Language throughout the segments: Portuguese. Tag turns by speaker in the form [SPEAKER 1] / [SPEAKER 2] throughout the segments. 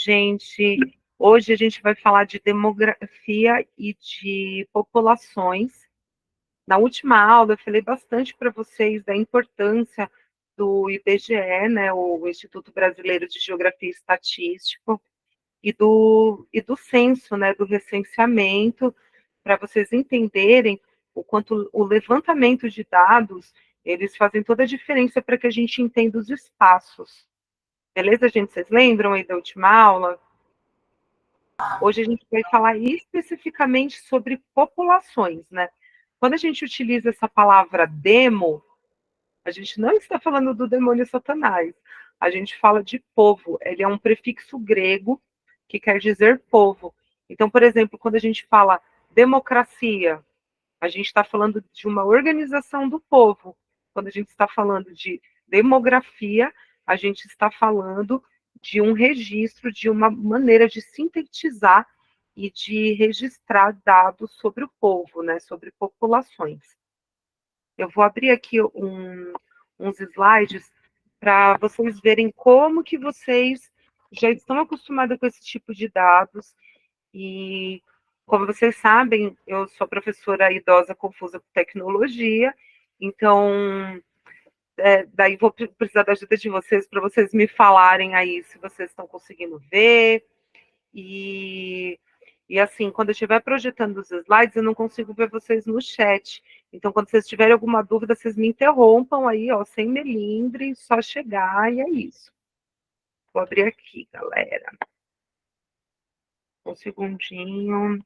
[SPEAKER 1] Gente, hoje a gente vai falar de demografia e de populações. Na última aula, eu falei bastante para vocês da importância do IBGE, né, o Instituto Brasileiro de Geografia e Estatística, e do censo, né, do recenseamento, para vocês entenderem o quanto o levantamento de dados, eles fazem toda a diferença para que a gente entenda os espaços. Beleza, gente? Vocês lembram aí da última aula? Hoje a gente vai falar especificamente sobre populações, né? Quando a gente utiliza essa palavra demo, a gente não está falando do demônio Satanás. A gente fala de povo. Ele é um prefixo grego que quer dizer povo. Então, por exemplo, quando a gente fala democracia, a gente está falando de uma organização do povo. Quando a gente está falando de demografia, a gente está falando de um registro, de uma maneira de sintetizar e de registrar dados sobre o povo, né, sobre populações. Eu vou abrir aqui uns slides para vocês verem como que vocês já estão acostumados com esse tipo de dados e, como vocês sabem, eu sou professora idosa confusa com tecnologia, então, daí vou precisar da ajuda de vocês para vocês me falarem aí se vocês estão conseguindo ver. E, e assim, quando eu estiver projetando os slides, eu não consigo ver vocês no chat. Então, quando vocês tiverem alguma dúvida, vocês me interrompam aí, ó, sem melindre, só chegar e é isso. Vou abrir aqui, galera. Um segundinho.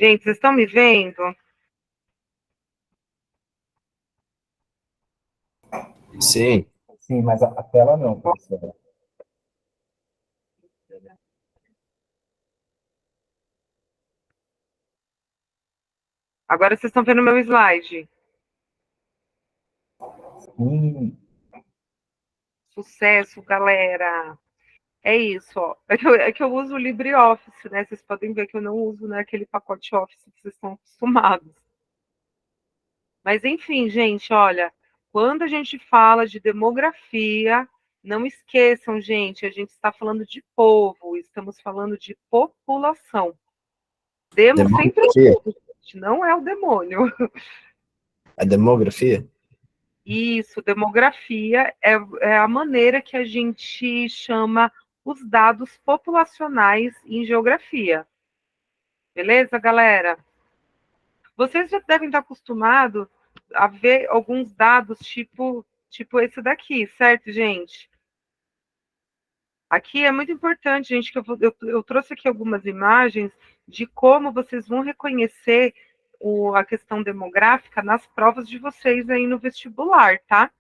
[SPEAKER 1] Gente, vocês estão me vendo?
[SPEAKER 2] Sim,
[SPEAKER 3] Sim, mas a tela não, professora.
[SPEAKER 1] Agora vocês estão vendo o meu slide.
[SPEAKER 3] Sim,
[SPEAKER 1] Sucesso, galera. É isso, ó. É que eu uso o LibreOffice, né? Vocês podem ver que eu não uso, né, aquele pacote Office que vocês estão acostumados. Mas, enfim, gente, olha, quando a gente fala de demografia, não esqueçam, gente, a gente está falando de povo, estamos falando de população. Demo sempre é o
[SPEAKER 2] demografia.
[SPEAKER 1] povo, gente, não é o demônio.
[SPEAKER 2] A demografia?
[SPEAKER 1] Isso, demografia é a maneira que a gente chama os dados populacionais em geografia. Beleza, galera? Vocês já devem estar acostumados a ver alguns dados tipo esse daqui, certo, gente? Aqui é muito importante, gente, que eu trouxe aqui algumas imagens de como vocês vão reconhecer a questão demográfica nas provas de vocês aí no vestibular, tá?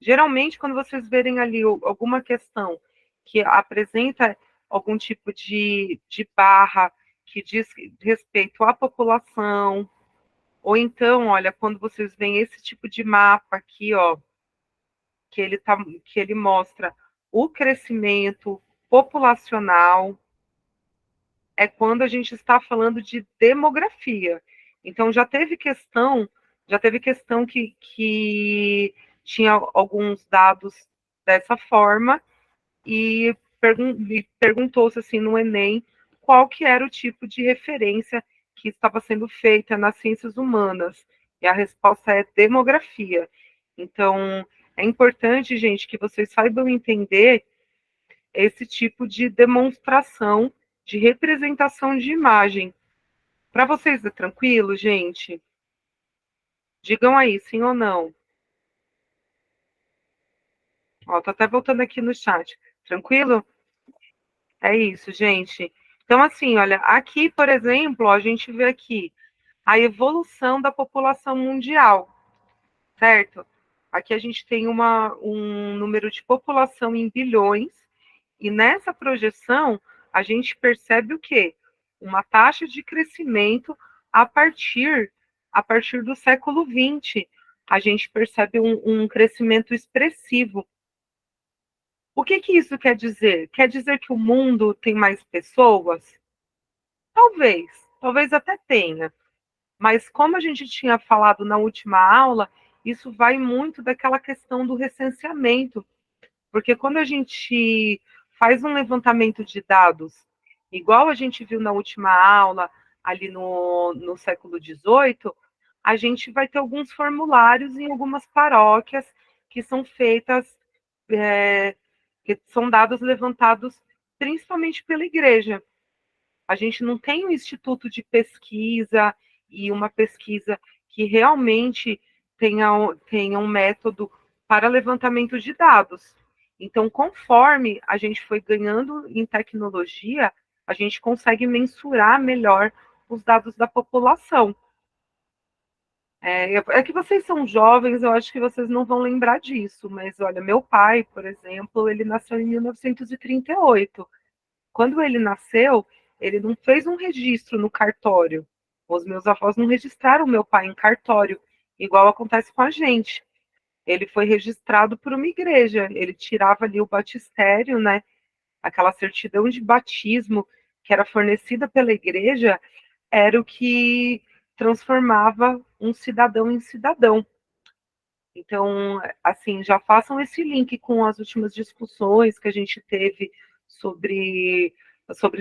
[SPEAKER 1] Geralmente, quando vocês verem ali alguma questão que apresenta algum tipo de barra que diz respeito à população, ou então, olha, quando vocês veem esse tipo de mapa aqui, ó, que ele mostra o crescimento populacional, é quando a gente está falando de demografia. Então já teve questão que tinha alguns dados dessa forma e perguntou-se assim no Enem qual que era o tipo de referência que estava sendo feita nas ciências humanas. E a resposta é demografia. Então, é importante, gente, que vocês saibam entender esse tipo de demonstração de representação de imagem. Para vocês é tranquilo, gente? Digam aí, sim ou não. Ó, tô até voltando aqui no chat. Tranquilo? É isso, gente. Então, assim, olha, aqui, por exemplo, ó, a gente vê aqui a evolução da população mundial, certo? Aqui a gente tem um número de população em bilhões, E nessa projeção, a gente percebe o quê? Uma taxa de crescimento a partir, a partir do século XX. A gente percebe um crescimento expressivo. O que que isso quer dizer? Quer dizer que o mundo tem mais pessoas? Talvez, talvez até tenha. Mas como a gente tinha falado na última aula, isso vai muito daquela questão do recenseamento. Porque quando a gente faz um levantamento de dados, igual a gente viu na última aula, ali no século XVIII, a gente vai ter alguns formulários em algumas paróquias que são feitas, que são dados levantados principalmente pela igreja. A gente não tem um instituto de pesquisa e uma pesquisa que realmente tenha um método para levantamento de dados. Então, conforme a gente foi ganhando em tecnologia, a gente consegue mensurar melhor os dados da população. É que vocês são jovens, eu acho que vocês não vão lembrar disso, mas olha, meu pai, por exemplo, ele nasceu em 1938. Quando ele nasceu, ele não fez um registro no cartório. Os meus avós não registraram meu pai em cartório, igual acontece com a gente. Ele foi registrado por uma igreja. Ele tirava ali o batistério, né? Aquela certidão de batismo que era fornecida pela igreja, era o que transformava um cidadão em cidadão. Então, assim, já façam esse link com as últimas discussões que a gente teve sobre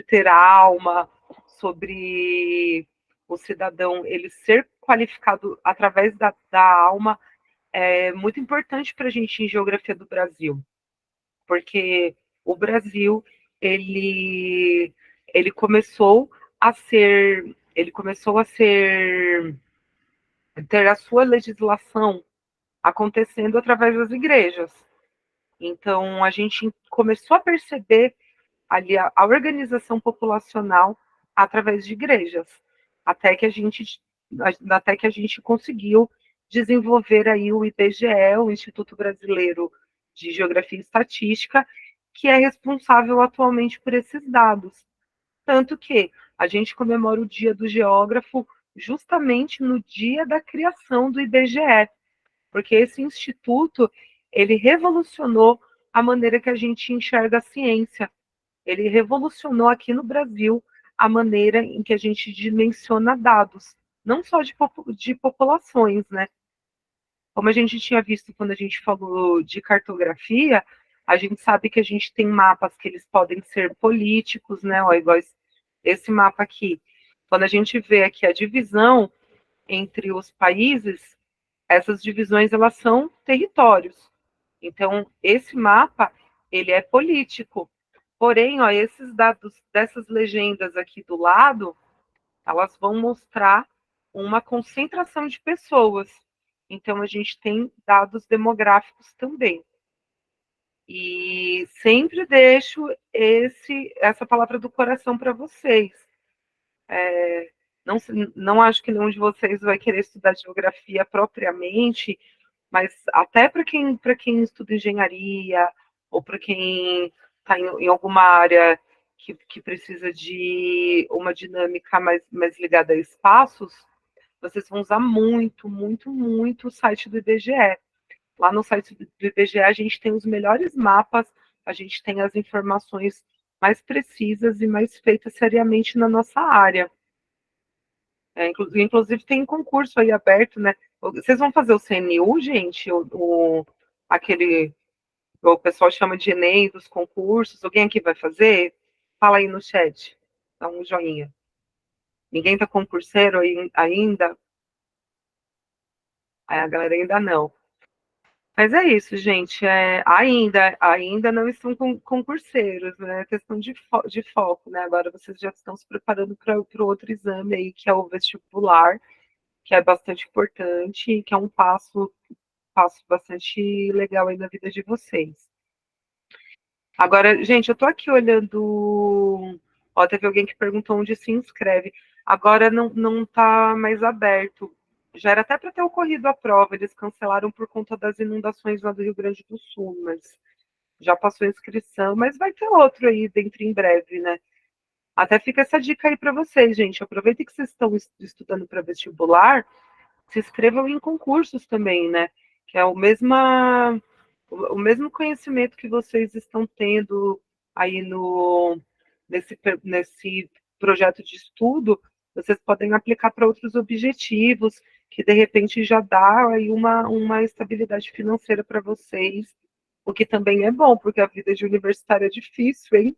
[SPEAKER 1] ter alma, sobre o cidadão ele ser qualificado através da alma. É muito importante para a gente em geografia do Brasil, porque o Brasil ele, ele começou a ser ter a sua legislação acontecendo através das igrejas. Então, a gente começou a perceber ali a organização populacional através de igrejas, até que a gente, até que a gente conseguiu desenvolver aí o IBGE, o Instituto Brasileiro de Geografia e Estatística, que é responsável atualmente por esses dados. Tanto que a gente comemora o Dia do Geógrafo justamente no dia da criação do IBGE, porque esse instituto, ele revolucionou a maneira que a gente enxerga a ciência. Ele revolucionou aqui no Brasil a maneira em que a gente dimensiona dados, não só de populações, né? Como a gente tinha visto quando a gente falou de cartografia, a gente sabe que a gente tem mapas que eles podem ser políticos, né? Ó, igual esse mapa aqui. Quando a gente vê aqui a divisão entre os países, essas divisões elas são territórios. Então, esse mapa, ele é político. Porém, ó, esses dados dessas legendas aqui do lado, elas vão mostrar uma concentração de pessoas. Então, a gente tem dados demográficos também. E sempre deixo essa palavra do coração para vocês. Não, não acho que nenhum de vocês vai querer estudar geografia propriamente, mas até para quem estuda engenharia, ou para quem está em alguma área que precisa de uma dinâmica mais ligada a espaços, vocês vão usar muito, muito, muito o site do IBGE. Lá no site do IBGE a gente tem os melhores mapas, a gente tem as informações mais precisas e mais feitas seriamente na nossa área. Inclusive tem concurso aí aberto, né? Vocês vão fazer o CNU, gente? Aquele, o pessoal chama de Enem dos concursos. Alguém aqui vai fazer? Fala aí no chat. Dá um joinha. Ninguém tá concurseiro ainda? A galera ainda não. Mas é isso, gente. Ainda não estão concurseiros, né? É questão de foco, né? Agora vocês já estão se preparando para o outro exame aí, que é o vestibular, que é bastante importante, que é um passo bastante legal aí na vida de vocês. Agora, gente, eu tô aqui olhando. Ó, teve alguém que perguntou onde se inscreve. Agora não tá mais aberto. Já era até para ter ocorrido a prova, eles cancelaram por conta das inundações lá do Rio Grande do Sul, mas já passou a inscrição, mas vai ter outro aí dentro em breve, né? Até fica essa dica aí para vocês, gente. Aproveitem que vocês estão estudando para vestibular, se inscrevam em concursos também, né? Que é o mesmo conhecimento que vocês estão tendo aí nesse projeto de estudo, vocês podem aplicar para outros objetivos, que de repente já dá aí uma estabilidade financeira para vocês, o que também é bom, porque a vida de universitário é difícil, hein?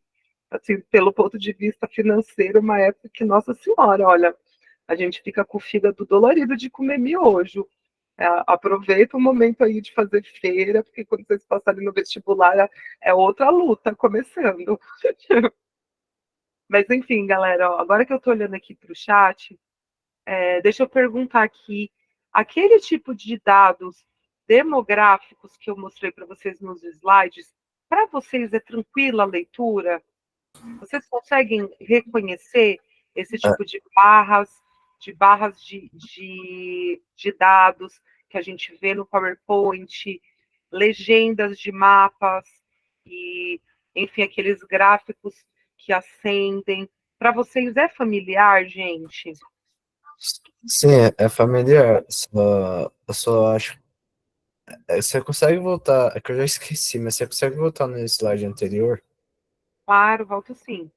[SPEAKER 1] Assim, pelo ponto de vista financeiro, uma época que, nossa senhora, olha, a gente fica com o fígado dolorido de comer miojo. Aproveita o momento aí de fazer feira, porque quando vocês passarem no vestibular é outra luta começando. Mas enfim, galera, ó, agora que eu estou olhando aqui para o chat, deixa eu perguntar aqui, aquele tipo de dados demográficos que eu mostrei para vocês nos slides, para vocês é tranquila a leitura? Vocês conseguem reconhecer esse
[SPEAKER 2] Ah,
[SPEAKER 1] tipo de barras de dados que a gente vê no PowerPoint, legendas de mapas e, enfim, aqueles gráficos que acendem? Para vocês é familiar, gente?
[SPEAKER 2] sim, é familiar. Eu só acho. Você consegue voltar. É que eu já esqueci, mas você consegue voltar no slide anterior?
[SPEAKER 1] Claro, volto sim.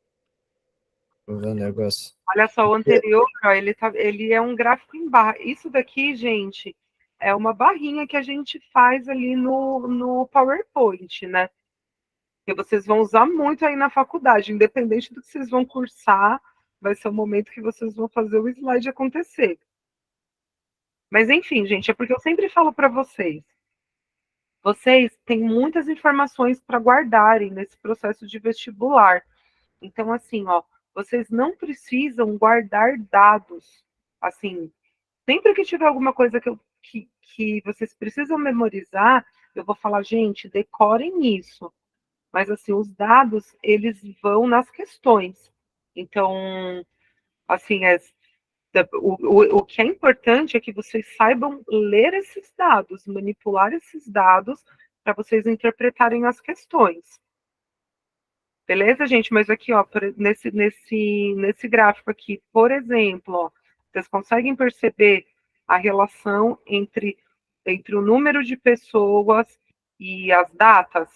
[SPEAKER 2] Pra ver o negócio.
[SPEAKER 1] Olha só, o anterior, ó, ele é um gráfico em barra. Isso daqui, gente, é uma barrinha que a gente faz ali no PowerPoint, né? Que vocês vão usar muito aí na faculdade, independente do que vocês vão cursar, vai ser o momento que vocês vão fazer o slide acontecer. Mas enfim, gente, é porque eu sempre falo para vocês têm muitas informações para guardarem nesse processo de vestibular. Então, assim, ó, vocês não precisam guardar dados. Assim, sempre que tiver alguma coisa que vocês precisam memorizar, eu vou falar, gente, decorem isso. Mas, assim, os dados, eles vão nas questões. Então, assim, o que é importante é que vocês saibam ler esses dados, manipular esses dados, para vocês interpretarem as questões. Beleza, gente? Mas aqui, ó, nesse gráfico aqui, por exemplo, ó, vocês conseguem perceber a relação entre o número de pessoas e as datas?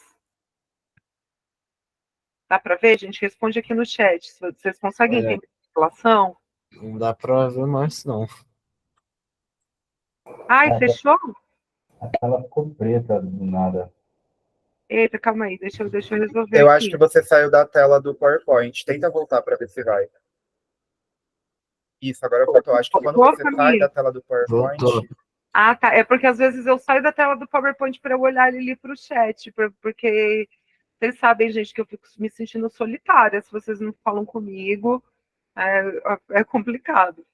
[SPEAKER 1] Dá para ver, gente? Responde aqui no chat. Vocês conseguem
[SPEAKER 2] Olha,
[SPEAKER 1] entender a relação?
[SPEAKER 2] não dá pra ver mais, não.
[SPEAKER 1] Ai, fechou?
[SPEAKER 3] A tela ficou preta do nada.
[SPEAKER 1] Eita, calma aí, deixa eu resolver
[SPEAKER 4] Eu acho que
[SPEAKER 1] aqui.
[SPEAKER 4] você saiu da tela do PowerPoint. Tenta voltar para ver se vai. Isso, agora voltou. Acho que quando
[SPEAKER 1] Voltou,
[SPEAKER 4] você sai
[SPEAKER 1] Camille?
[SPEAKER 4] da tela do
[SPEAKER 2] Voltou.
[SPEAKER 4] PowerPoint.
[SPEAKER 1] Ah, tá. É porque às vezes eu saio da tela do PowerPoint para eu olhar ali para o chat, porque vocês sabem, gente, que eu fico me sentindo solitária. Se vocês não falam comigo, é complicado.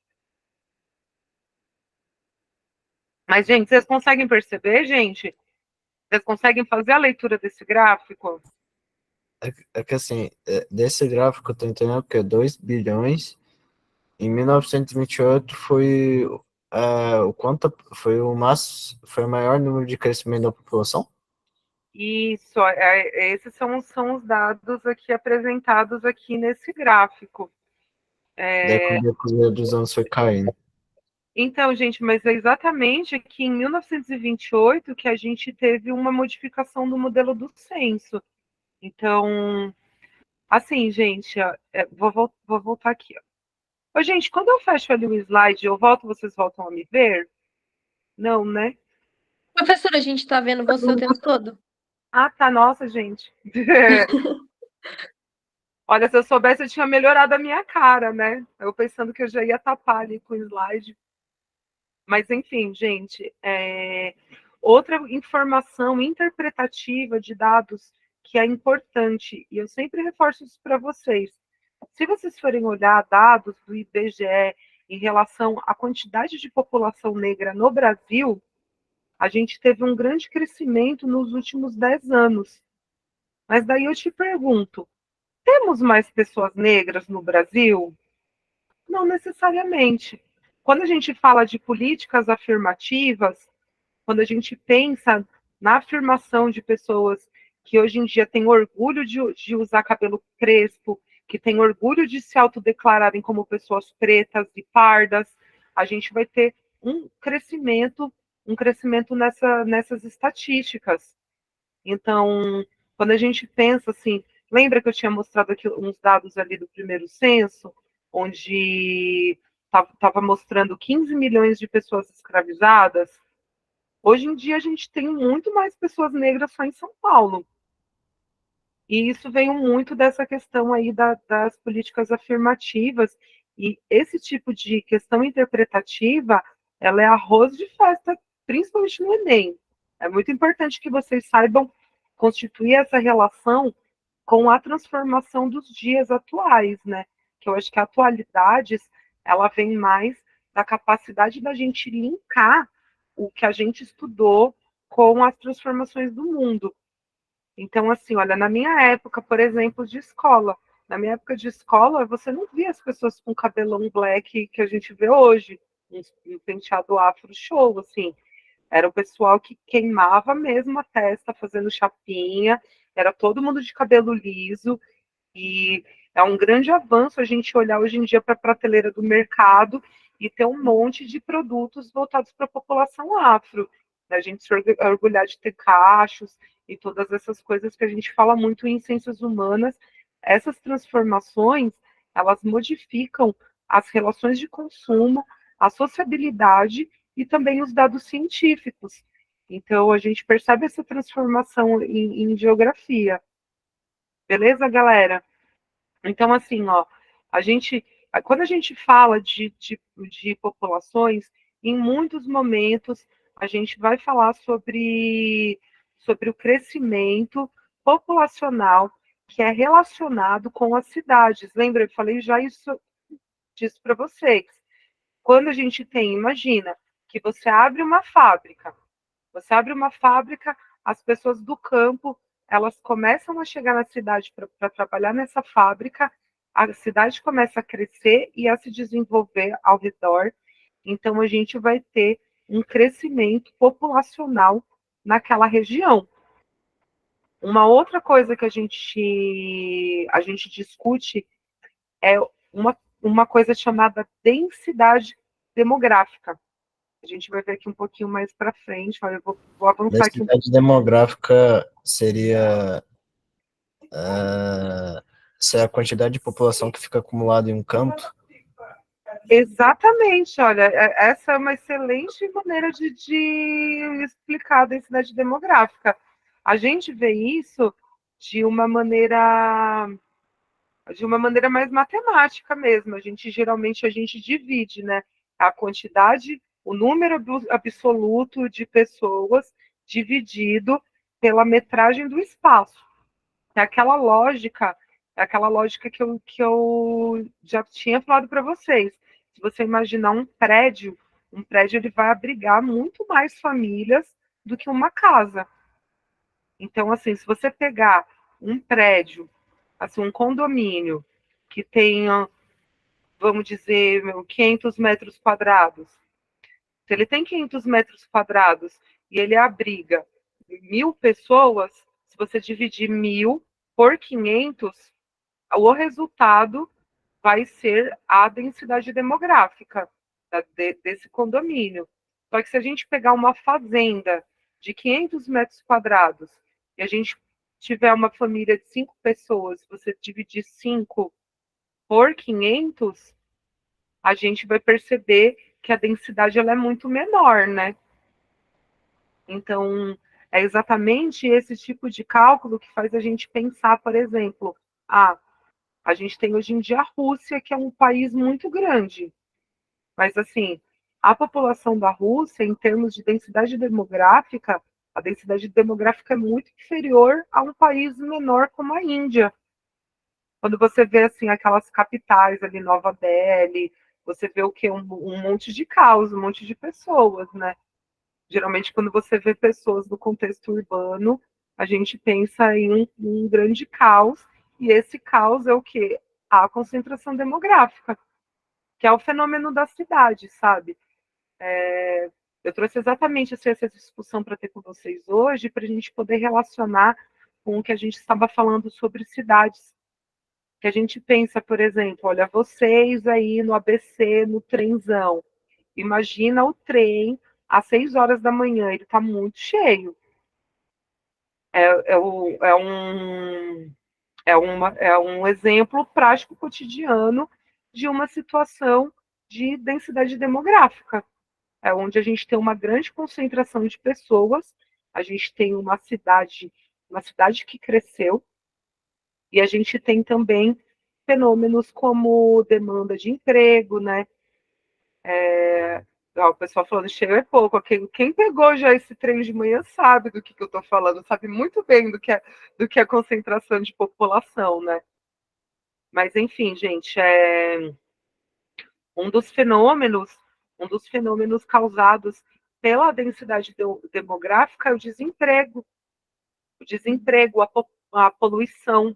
[SPEAKER 1] Mas, gente, vocês conseguem perceber, gente? Vocês conseguem fazer a leitura desse gráfico?
[SPEAKER 2] É que assim, desse gráfico eu tô entendendo que é 2 bilhões. Em 1928 foi o quanto foi foi o maior número de crescimento da população?
[SPEAKER 1] Isso, esses são os dados aqui apresentados aqui nesse gráfico.
[SPEAKER 2] Daí com o decorrer dos anos foi caindo.
[SPEAKER 1] Então, gente, mas é exatamente aqui em 1928 que a gente teve uma modificação do modelo do censo. Então, assim, gente, ó, vou voltar aqui. Ó. Ô, gente, quando eu fecho ali o slide, eu volto, vocês voltam a me ver? Não, né?
[SPEAKER 5] Professora, a gente tá vendo você o tempo todo.
[SPEAKER 1] Ah, tá, nossa, gente. Olha, se eu soubesse, eu tinha melhorado a minha cara, né? Eu pensando que eu já ia tapar ali com o slide. Mas, enfim, gente, outra informação interpretativa de dados que é importante, e eu sempre reforço isso para vocês. Se vocês forem olhar dados do IBGE em relação à quantidade de população negra no Brasil, a gente teve um grande crescimento nos últimos 10 anos. Mas daí eu te pergunto, temos mais pessoas negras no Brasil? Não necessariamente. Quando a gente fala de políticas afirmativas, quando a gente pensa na afirmação de pessoas que hoje em dia tem orgulho de usar cabelo crespo, que tem orgulho de se autodeclararem como pessoas pretas e pardas, a gente vai ter um crescimento nessas estatísticas. Então, quando a gente pensa assim, lembra que eu tinha mostrado aqui uns dados ali do primeiro censo, onde estava mostrando 15 milhões de pessoas escravizadas? Hoje em dia a gente tem muito mais pessoas negras só em São Paulo. E isso veio muito dessa questão aí das políticas afirmativas, e esse tipo de questão interpretativa, ela é arroz de festa, principalmente no Enem. É muito importante que vocês saibam constituir essa relação com a transformação dos dias atuais, né? Que eu acho que a atualidades, ela vem mais da capacidade da gente linkar o que a gente estudou com as transformações do mundo. Então, assim, olha, na minha época, por exemplo, de escola, na minha época de escola, você não via as pessoas com cabelão black que a gente vê hoje, um penteado afro show, assim. Era o pessoal que queimava mesmo a testa, fazendo chapinha, era todo mundo de cabelo liso, e é um grande avanço a gente olhar hoje em dia para a prateleira do mercado e ter um monte de produtos voltados para a população afro. A gente se orgulhar de ter cachos e todas essas coisas que a gente fala muito em ciências humanas. Essas transformações, elas modificam as relações de consumo, a sociabilidade e também os dados científicos. Então, a gente percebe essa transformação em geografia. Beleza, galera? Então, assim, ó, quando a gente fala de populações, em muitos momentos a gente vai falar sobre o crescimento populacional que é relacionado com as cidades. Lembra, eu falei já disso para vocês. Quando a gente tem, imagina, que você abre uma fábrica, as pessoas do campo, elas começam a chegar na cidade para trabalhar nessa fábrica, a cidade começa a crescer e a se desenvolver ao redor, então a gente vai ter um crescimento populacional naquela região. Uma outra coisa que a gente discute é uma coisa chamada densidade demográfica. A gente vai ver aqui um pouquinho mais para frente. Olha, eu vou avançar aqui um pouco.
[SPEAKER 2] Densidade demográfica seria se a quantidade de população que fica acumulada em um campo.
[SPEAKER 1] Exatamente, olha, essa é uma excelente maneira de explicar a densidade demográfica. A gente vê isso de uma maneira mais matemática mesmo. Geralmente a gente divide, né, a quantidade, o número absoluto de pessoas dividido pela metragem do espaço. É aquela lógica que eu já tinha falado para vocês. Se você imaginar um prédio ele vai abrigar muito mais famílias do que uma casa. Então, assim, se você pegar um prédio, assim, um condomínio que tenha, vamos dizer, 500 metros quadrados, se ele tem 500 metros quadrados e ele abriga 1.000 pessoas, se você dividir 1.000 por 500, o resultado vai ser a densidade demográfica desse condomínio. Só que se a gente pegar uma fazenda de 500 metros quadrados e a gente tiver uma família de 5 pessoas, você dividir 5 por 500, a gente vai perceber que a densidade ela é muito menor, né? Então, é exatamente esse tipo de cálculo que faz a gente pensar, por exemplo, a gente tem hoje em dia a Rússia, que é um país muito grande, mas assim, a população da Rússia, em termos de densidade demográfica, a densidade demográfica é muito inferior a um país menor como a Índia. Quando você vê assim aquelas capitais ali, Nova Delhi, você vê o quê? Um monte de caos, um monte de pessoas, né? Geralmente, quando você vê pessoas no contexto urbano, a gente pensa em um grande caos, e esse caos é o quê? A concentração demográfica, que é o fenômeno da cidade, sabe? Eu trouxe exatamente essa discussão para ter com vocês hoje, para a gente poder relacionar com o que a gente estava falando sobre cidades. Que a gente pensa, por exemplo, olha, vocês aí no ABC, no trenzão, imagina o trem às 6 horas da manhã, ele está muito cheio. É um exemplo prático cotidiano de uma situação de densidade demográfica, onde a gente tem uma grande concentração de pessoas, a gente tem uma cidade que cresceu, e a gente tem também fenômenos como demanda de emprego, né? O pessoal falando cheio é pouco. Quem pegou já esse trem de manhã sabe do que eu estou falando, sabe muito bem do que é concentração de população, né? Mas, enfim, gente, um dos fenômenos, um dos fenômenos causados pela densidade demográfica é o desemprego, a poluição.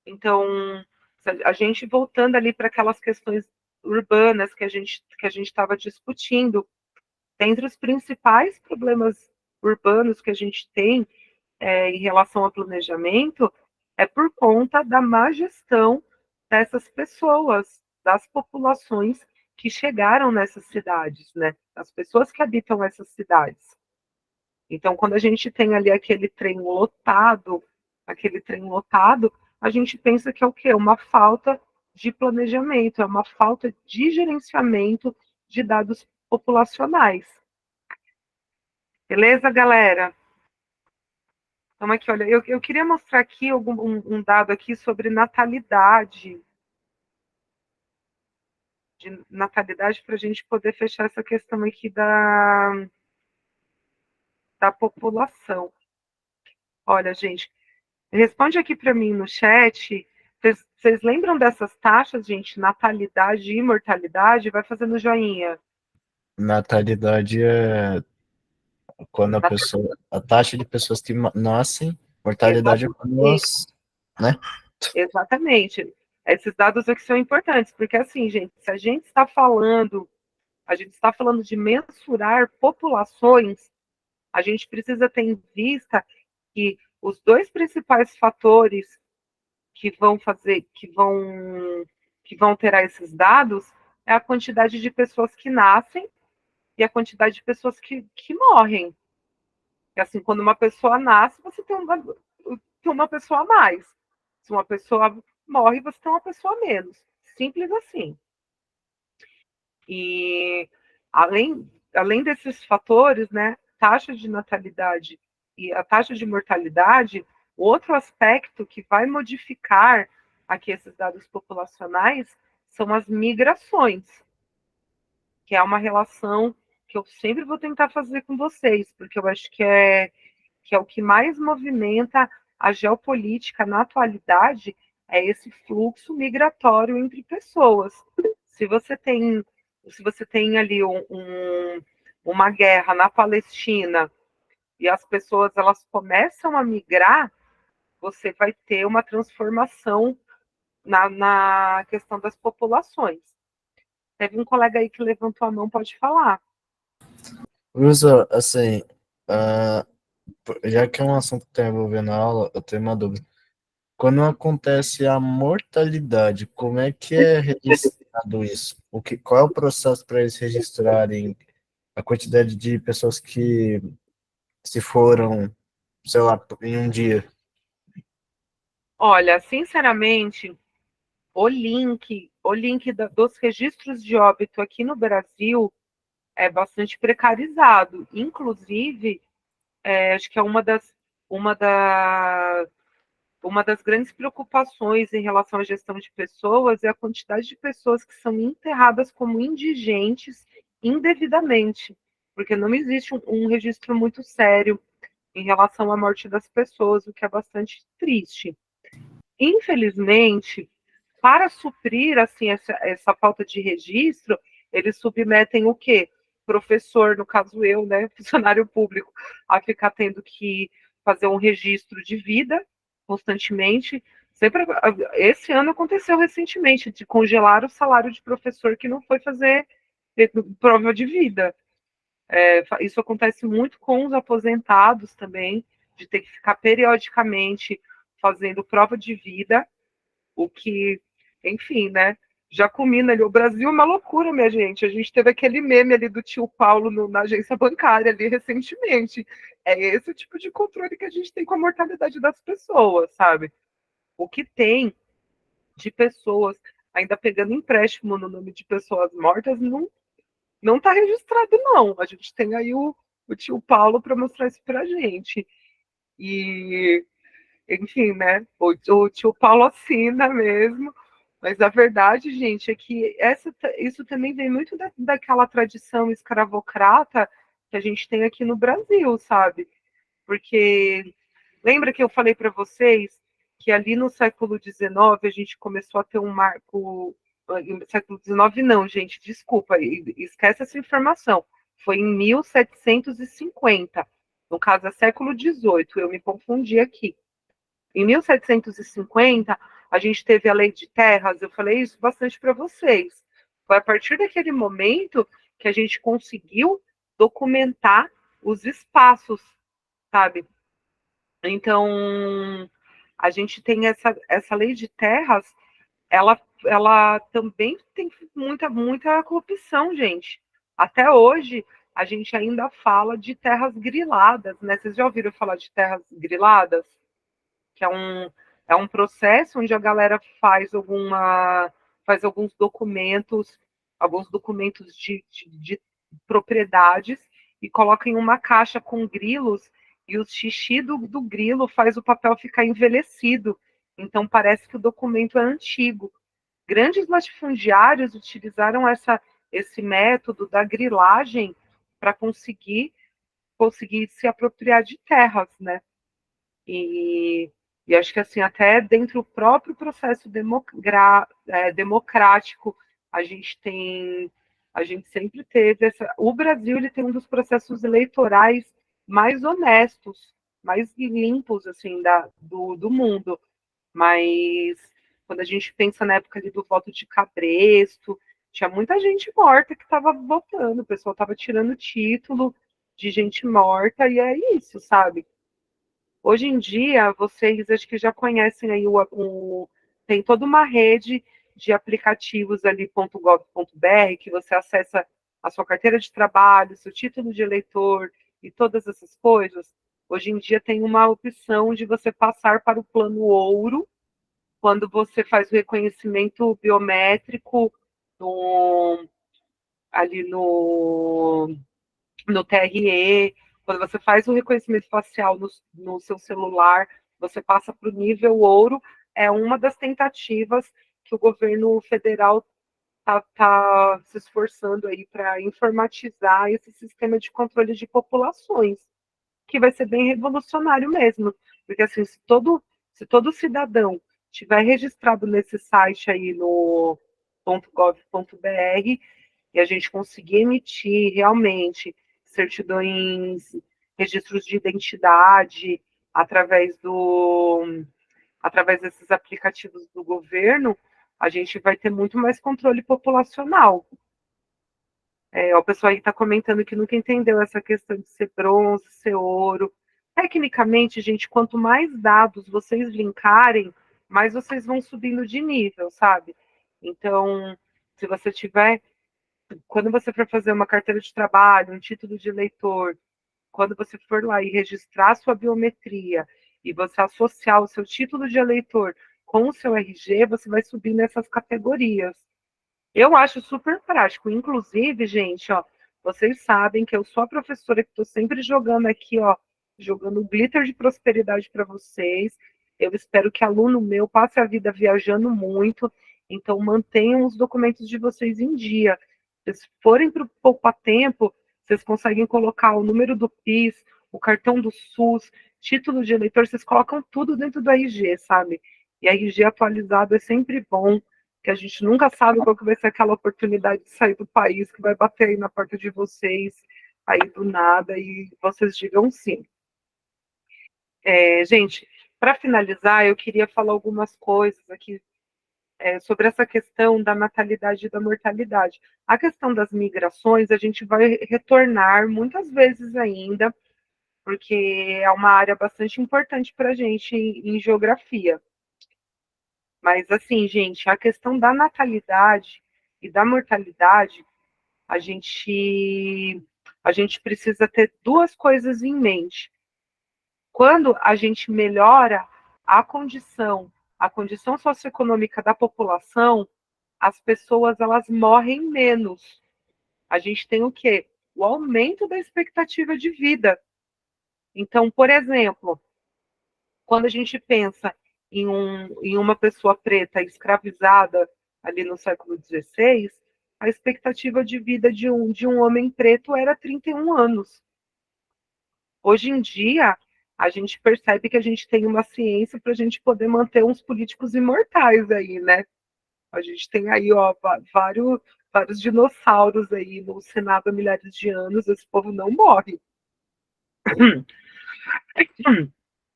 [SPEAKER 1] Então, a gente voltando ali para aquelas questões urbanas que a gente estava discutindo, dentre os principais problemas urbanos que a gente tem em relação ao planejamento é por conta da má gestão dessas pessoas, das populações que chegaram nessas cidades, né? As pessoas que habitam essas cidades. Então, quando a gente tem ali aquele trem lotado, a gente pensa que é o quê? Uma falta de planejamento, é uma falta de gerenciamento de dados populacionais. Beleza, galera? Então, aqui, olha, eu queria mostrar aqui um dado aqui sobre natalidade. De natalidade para a gente poder fechar essa questão aqui da população. Olha, gente, responde aqui para mim no chat. Vocês lembram dessas taxas, gente? Natalidade e mortalidade? Vai fazendo joinha.
[SPEAKER 2] Natalidade é quando a taxa de pessoas que nascem, mortalidade é quando elas, né?
[SPEAKER 1] Exatamente. Esses dados aqui são importantes, porque assim, gente, se a gente está falando de mensurar populações, a gente precisa ter em vista que os dois principais fatores que vão ter esses dados é a quantidade de pessoas que nascem e a quantidade de pessoas que morrem. E assim, quando uma pessoa nasce, você tem uma pessoa a mais. Se uma pessoa morre, você tem uma pessoa a menos. Simples assim. E além desses fatores, né, taxa de natalidade e a taxa de mortalidade, outro aspecto que vai modificar aqui esses dados populacionais são as migrações, que é uma relação que eu sempre vou tentar fazer com vocês, porque eu acho que é o que mais movimenta a geopolítica na atualidade, é esse fluxo migratório entre pessoas. Se você tem ali uma guerra na Palestina e as pessoas elas começam a migrar, você vai ter uma transformação na questão das populações. Teve um colega aí que levantou a mão, pode falar.
[SPEAKER 2] Usa, assim, ah, já que é um assunto que está envolvendo a aula, eu tenho uma dúvida. Quando acontece a mortalidade, como é que é registrado isso? Qual é o processo para eles registrarem a quantidade de pessoas que se foram, sei lá, em um dia?
[SPEAKER 1] Olha, sinceramente, o link dos registros de óbito aqui no Brasil é bastante precarizado. Inclusive, acho que é uma da, uma das grandes preocupações em relação à gestão de pessoas é a quantidade de pessoas que são enterradas como indigentes indevidamente, porque não existe um registro muito sério em relação à morte das pessoas, o que é bastante triste. Infelizmente, para suprir assim essa falta de registro, eles submetem o quê? Professor, no caso eu, né, funcionário público, a ficar tendo que fazer um registro de vida constantemente. Esse ano aconteceu recentemente de congelar o salário de professor que não foi fazer prova de vida. Isso acontece muito com os aposentados também. de ter que ficar periodicamente fazendo prova de vida, o que, enfim, né? Já culmina ali. O Brasil é uma loucura, minha gente. A gente teve aquele meme ali do tio Paulo na agência bancária ali recentemente. É esse o tipo de controle que a gente tem com a mortalidade das pessoas, sabe? O que tem de pessoas ainda pegando empréstimo no nome de pessoas mortas não está registrado, não. A gente tem aí o tio Paulo para mostrar isso para a gente. E, enfim, né? O tio Paulo assina mesmo. Mas a verdade, gente, é que isso também vem muito daquela tradição escravocrata que a gente tem aqui no Brasil, sabe? Porque lembra que eu falei para vocês que ali no século XIX a gente começou a ter um marco. No século XIX, não, gente, desculpa, esquece essa informação. Foi em 1750. No caso, é século XVIII, eu me confundi aqui. Em 1750, a gente teve a lei de terras, eu falei isso bastante para vocês. Foi a partir daquele momento que a gente conseguiu documentar os espaços, sabe? Então, a gente tem essa lei de terras, ela também tem muita corrupção, gente. Até hoje, a gente ainda fala de terras griladas, né? Vocês já ouviram falar de terras griladas? Que é um processo onde a galera faz alguns documentos de propriedades e coloca em uma caixa com grilos e o xixi do grilo faz o papel ficar envelhecido. Então parece que o documento é antigo. Grandes latifundiários utilizaram esse método da grilagem para conseguir se apropriar de terras, né? E, e acho que assim, até dentro do próprio processo democrático, a gente tem, a gente sempre teve o Brasil ele tem um dos processos eleitorais mais honestos, mais limpos assim do mundo. Mas quando a gente pensa na época ali do voto de Cabresto, tinha muita gente morta que estava votando, o pessoal estava tirando título de gente morta, e é isso, sabe? Hoje em dia, vocês acho que já conhecem aí tem toda uma rede de aplicativos ali .gov.br que você acessa a sua carteira de trabalho, seu título de eleitor e todas essas coisas. Hoje em dia tem uma opção de você passar para o plano ouro quando você faz o reconhecimento biométrico no, ali no TRE, quando você faz o reconhecimento facial no seu celular, você passa para o nível ouro, é uma das tentativas que o governo federal está se esforçando aí para informatizar esse sistema de controle de populações, que vai ser bem revolucionário mesmo, porque assim, se todo cidadão tiver registrado nesse site aí no .gov.br, e a gente conseguir emitir realmente certidões, registros de identidade através através desses aplicativos do governo, a gente vai ter muito mais controle populacional. O pessoal aí está comentando que nunca entendeu essa questão de ser bronze, ser ouro. Tecnicamente, gente, quanto mais dados vocês linkarem, mais vocês vão subindo de nível, sabe? Então, se você tiver quando você for fazer uma carteira de trabalho, um título de eleitor, quando você for lá e registrar a sua biometria e você associar o seu título de eleitor com o seu RG, você vai subir nessas categorias. Eu acho super prático. Inclusive, gente, ó, vocês sabem que eu sou a professora que estou sempre jogando aqui, ó, jogando glitter de prosperidade para vocês. Eu espero que aluno meu passe a vida viajando muito, então mantenham os documentos de vocês em dia. Se forem para o Poupa Tempo, vocês conseguem colocar o número do PIS, o cartão do SUS, título de eleitor, vocês colocam tudo dentro do RG, sabe? E RG atualizado é sempre bom, que a gente nunca sabe qual que vai ser aquela oportunidade de sair do país que vai bater aí na porta de vocês, aí do nada, e vocês digam sim. Gente, para finalizar, eu queria falar algumas coisas aqui sobre essa questão da natalidade e da mortalidade. A questão das migrações, a gente vai retornar muitas vezes ainda porque é uma área bastante importante para a gente em geografia. Mas, assim, gente, a questão da natalidade e da mortalidade, a gente, a gente precisa ter duas coisas em mente. Quando a gente melhora a condição socioeconômica da população, as pessoas elas morrem menos. A gente tem o quê? O aumento da expectativa de vida. Então, por exemplo, quando a gente pensa em uma pessoa preta escravizada ali no século XVI, a expectativa de vida de um homem preto era 31 anos. Hoje em dia, a gente percebe que a gente tem uma ciência para a gente poder manter uns políticos imortais aí, né? A gente tem aí, ó, vários dinossauros aí no Senado há milhares de anos, esse povo não morre.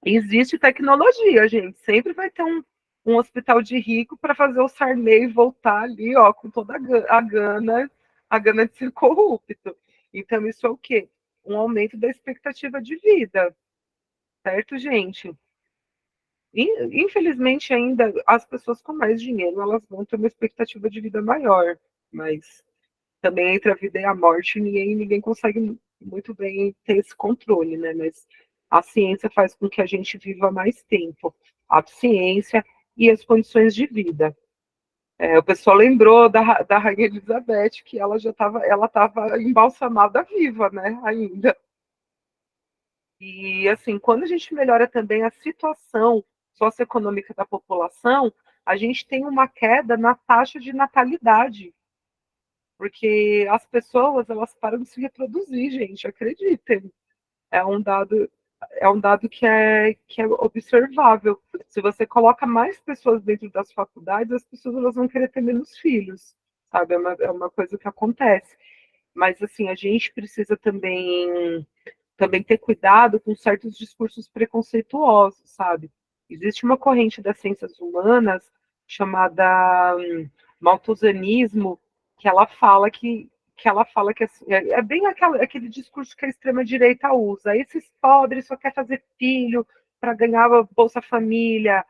[SPEAKER 1] Existe tecnologia, gente. Sempre vai ter um hospital de rico para fazer o Sarney voltar ali, ó, com toda a gana de ser corrupto. Então, isso é o quê? Um aumento da expectativa de vida, certo, gente? Infelizmente, ainda as pessoas com mais dinheiro, elas vão ter uma expectativa de vida maior, mas também entre a vida e a morte, ninguém consegue muito bem ter esse controle, né? Mas a ciência faz com que a gente viva mais tempo. A ciência e as condições de vida. O pessoal lembrou da Rainha Elizabeth, que ela tava embalsamada viva, né? Ainda. E, assim, quando a gente melhora também a situação socioeconômica da população, a gente tem uma queda na taxa de natalidade, porque as pessoas, elas param de se reproduzir, gente, acreditem. É um dado, é um dado que é observável. Se você coloca mais pessoas dentro das faculdades, as pessoas elas vão querer ter menos filhos, sabe? É uma coisa que acontece. Mas, assim, a gente precisa também ter cuidado com certos discursos preconceituosos, sabe? Existe uma corrente das ciências humanas chamada malthusianismo, que ela fala que assim, é bem aquele discurso que a extrema direita usa. Esses pobres só quer fazer filho para ganhar a Bolsa Família.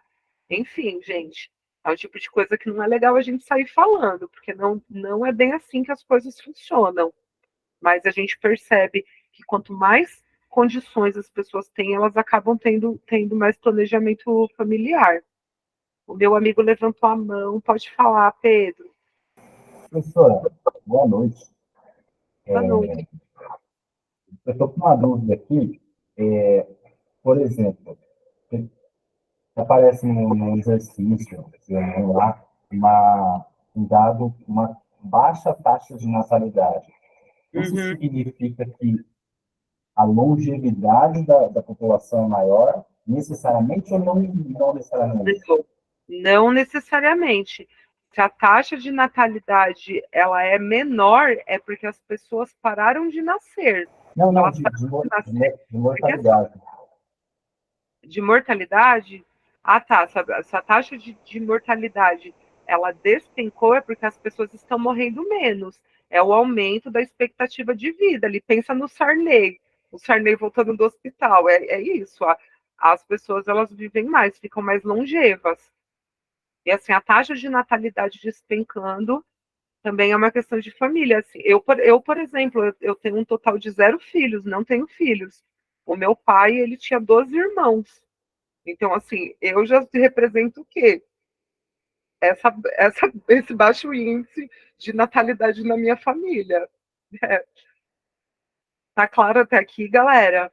[SPEAKER 1] Enfim, gente, é um tipo de coisa que não é legal a gente sair falando, porque não é bem assim que as coisas funcionam. Mas a gente percebe que quanto mais condições as pessoas têm, elas acabam tendo mais planejamento familiar. O meu amigo levantou a mão, pode falar, Pedro.
[SPEAKER 3] Professora, boa noite.
[SPEAKER 1] Boa noite.
[SPEAKER 3] Eu estou com uma dúvida aqui. Por exemplo, aparece no exercício, vamos lá, uma baixa taxa de natalidade. Isso
[SPEAKER 1] Uhum.
[SPEAKER 3] significa que a longevidade da população é maior, necessariamente ou não necessariamente?
[SPEAKER 1] Não necessariamente. Se a taxa de natalidade ela é menor, é porque as pessoas pararam de nascer.
[SPEAKER 3] Não, não,
[SPEAKER 1] Elas pararam de nascer
[SPEAKER 3] de
[SPEAKER 1] porque assim,
[SPEAKER 3] mortalidade.
[SPEAKER 1] de mortalidade, tá, se a taxa de mortalidade ela despencou é porque as pessoas estão morrendo menos. É o aumento da expectativa de vida. Ele pensa no Sarney, o Sarney voltando do hospital. É isso. As pessoas elas vivem mais, ficam mais longevas. E assim, a taxa de natalidade despencando também é uma questão de família. Assim, por exemplo, eu tenho um total de 0 filhos, não tenho filhos. O meu pai, ele tinha 12 irmãos. Então, assim, eu já represento o quê? Esse baixo índice de natalidade na minha família. É, tá claro até aqui, galera?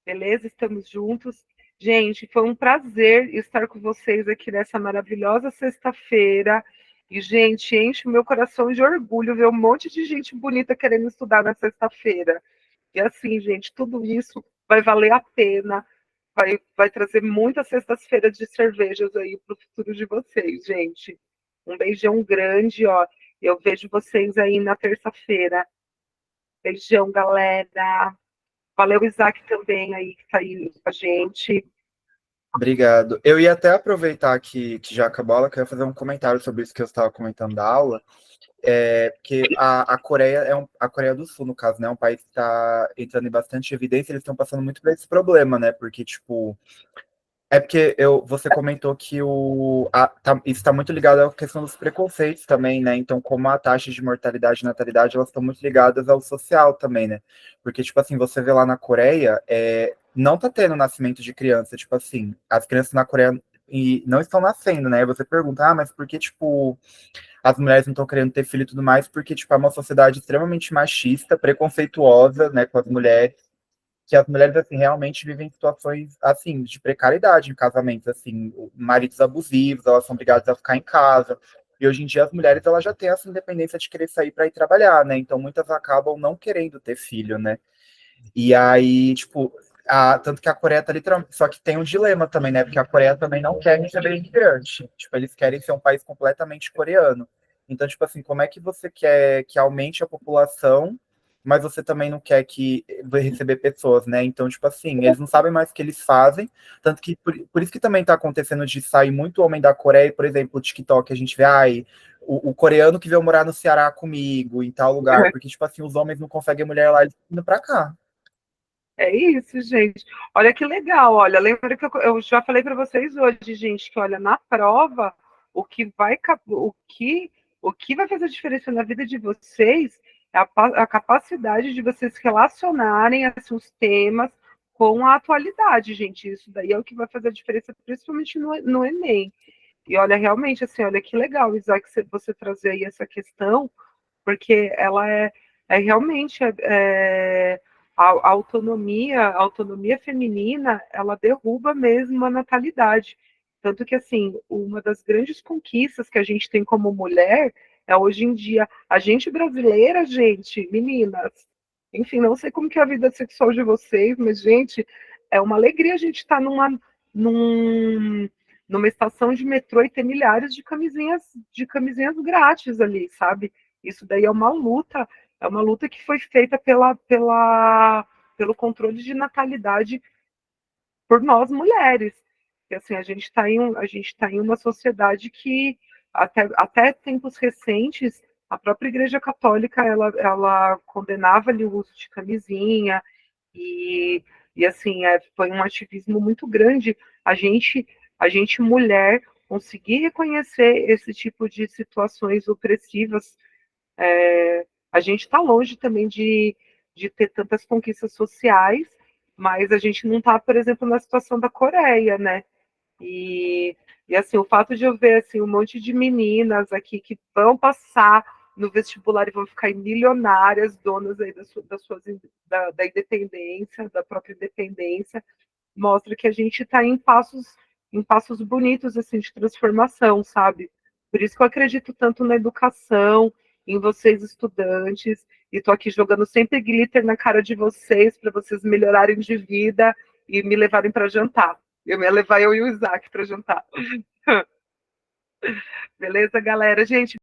[SPEAKER 1] Beleza? Estamos juntos. Gente, foi um prazer estar com vocês aqui nessa maravilhosa sexta-feira. E, gente, enche o meu coração de orgulho ver um monte de gente bonita querendo estudar na sexta-feira. E assim, gente, tudo isso vai valer a pena. Vai trazer muitas sextas-feiras de cervejas aí para o futuro de vocês, gente. Um beijão grande, ó. Eu vejo vocês aí na terça-feira. Beijão, galera. Valeu, Isaac, também aí, que tá aí com a gente.
[SPEAKER 4] Obrigado. Eu ia até aproveitar que já acabou a aula, que eu ia fazer um comentário sobre isso que eu estava comentando da aula, porque a Coreia a Coreia do Sul, no caso, né, é um país que está entrando em bastante evidência, eles estão passando muito por esse problema, né, porque, tipo, porque você comentou que isso está muito ligado à questão dos preconceitos também, né? Então, como a taxa de mortalidade e natalidade, elas estão muito ligadas ao social também, né? Porque, tipo assim, você vê lá na Coreia, não tá tendo nascimento de criança, tipo assim, as crianças na Coreia não estão nascendo, né? Você pergunta, mas por que, tipo, as mulheres não estão querendo ter filho e tudo mais? Porque, tipo, é uma sociedade extremamente machista, preconceituosa, né, com as mulheres, que as mulheres, assim, realmente vivem situações, assim, de precariedade em casamento, assim, maridos abusivos, elas são obrigadas a ficar em casa, e hoje em dia as mulheres, elas já têm essa independência de querer sair para ir trabalhar, né, então muitas acabam não querendo ter filho, né, e aí, tipo, tanto que a Coreia tá literalmente. Só que tem um dilema também, né? Porque a Coreia também não quer receber imigrante. Tipo, eles querem ser um país completamente coreano. Então, tipo assim, como é que você quer que aumente a população, mas você também não quer que vai receber pessoas, né? Então, tipo assim, eles não sabem mais o que eles fazem. Tanto que por isso que também tá acontecendo de sair muito homem da Coreia, por exemplo, o TikTok, a gente vê, o coreano que veio morar no Ceará comigo, em tal lugar, porque, tipo assim, os homens não conseguem mulher lá, eles estão indo pra cá.
[SPEAKER 1] É isso, gente. Olha que legal. Olha, lembra que eu já falei para vocês hoje, gente, que olha, na prova, o que vai o que vai fazer diferença na vida de vocês é a capacidade de vocês relacionarem assim, os temas com a atualidade, gente. Isso daí é o que vai fazer a diferença, principalmente no Enem. E olha, realmente, assim, olha que legal, Isaac, você trazer aí essa questão, porque ela é realmente a autonomia feminina, ela derruba mesmo a natalidade. Tanto que, assim, uma das grandes conquistas que a gente tem como mulher é hoje em dia, a gente brasileira, gente, meninas, enfim, não sei como que é a vida sexual de vocês, mas, gente, é uma alegria a gente estar num, numa estação de metrô e ter milhares de camisinhas grátis ali, sabe? Isso daí é uma luta que foi feita pelo controle de natalidade por nós mulheres. E, assim, a gente tá em uma sociedade que, até tempos recentes, a própria Igreja Católica ela condenava ali o uso de camisinha, e, e assim, foi um ativismo muito grande a gente, a gente mulher, conseguir reconhecer esse tipo de situações opressivas. A gente está longe também de ter tantas conquistas sociais, mas a gente não está, por exemplo, na situação da Coreia, né? E, e assim, o fato de eu ver assim, um monte de meninas aqui que vão passar no vestibular e vão ficar milionárias, donas aí da independência, da própria independência, mostra que a gente está em passos bonitos assim de transformação, sabe? Por isso que eu acredito tanto na educação, em vocês estudantes, e estou aqui jogando sempre glitter na cara de vocês para vocês melhorarem de vida e me levarem para jantar. Eu ia levar eu e o Isaac para jantar. Beleza, galera? Gente,